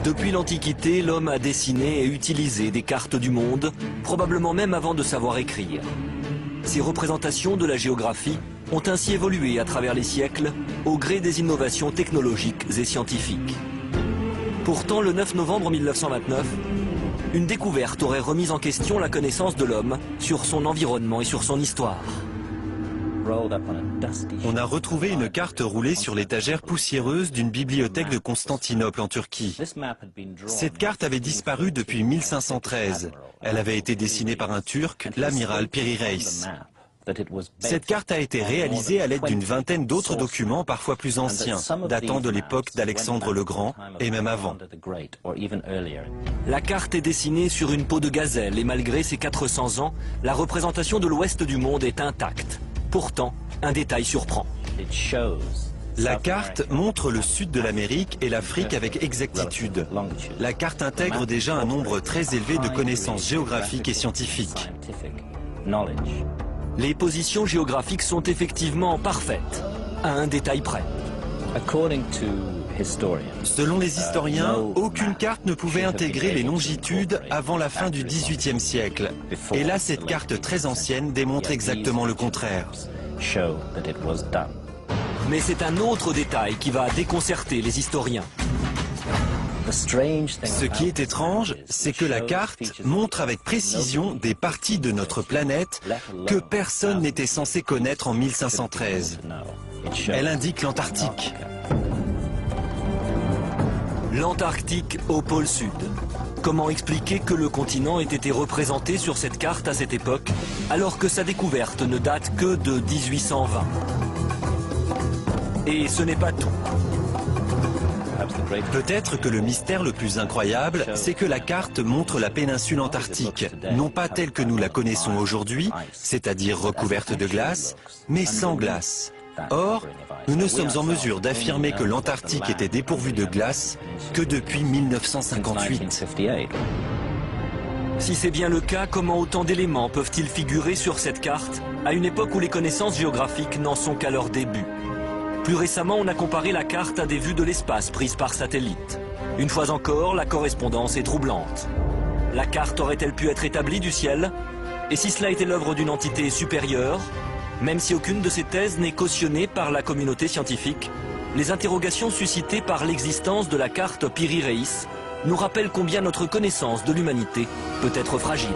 Depuis l'Antiquité, l'homme a dessiné et utilisé des cartes du monde, probablement même avant de savoir écrire. Ces représentations de la géographie ont ainsi évolué à travers les siècles, au gré des innovations technologiques et scientifiques. Pourtant, le 9 novembre 1929, une découverte aurait remis en question la connaissance de l'homme sur son environnement et sur son histoire. On a retrouvé une carte roulée sur l'étagère poussiéreuse d'une bibliothèque de Constantinople en Turquie. Cette carte avait disparu depuis 1513. Elle avait été dessinée par un Turc, l'amiral Piri Reis. Cette carte a été réalisée à l'aide d'une vingtaine d'autres documents parfois plus anciens, datant de l'époque d'Alexandre le Grand et même avant. La carte est dessinée sur une peau de gazelle et malgré ses 400 ans, la représentation de l'ouest du monde est intacte. Pourtant, un détail surprend. La carte montre le sud de l'Amérique et l'Afrique avec exactitude. La carte intègre déjà un nombre très élevé de connaissances géographiques et scientifiques. Les positions géographiques sont effectivement parfaites, à un détail près. Selon les historiens, aucune carte ne pouvait intégrer les longitudes avant la fin du XVIIIe siècle. Et là, cette carte très ancienne démontre exactement le contraire. Mais c'est un autre détail qui va déconcerter les historiens. Ce qui est étrange, c'est que la carte montre avec précision des parties de notre planète que personne n'était censé connaître en 1513. Elle indique l'Antarctique. L'Antarctique au pôle sud. Comment expliquer que le continent ait été représenté sur cette carte à cette époque, alors que sa découverte ne date que de 1820? Et ce n'est pas tout. Peut-être que le mystère le plus incroyable, c'est que la carte montre la péninsule antarctique, non pas telle que nous la connaissons aujourd'hui, c'est-à-dire recouverte de glace, mais sans glace. Or, nous ne sommes en mesure d'affirmer que l'Antarctique était dépourvue de glace que depuis 1958. Si c'est bien le cas, comment autant d'éléments peuvent-ils figurer sur cette carte, à une époque où les connaissances géographiques n'en sont qu'à leur début? Plus récemment, on a comparé la carte à des vues de l'espace prises par satellite. Une fois encore, la correspondance est troublante. La carte aurait-elle pu être établie du ciel? Et si cela était l'œuvre d'une entité supérieure? Même si aucune de ces thèses n'est cautionnée par la communauté scientifique, les interrogations suscitées par l'existence de la carte Piri Reis nous rappellent combien notre connaissance de l'humanité peut être fragile.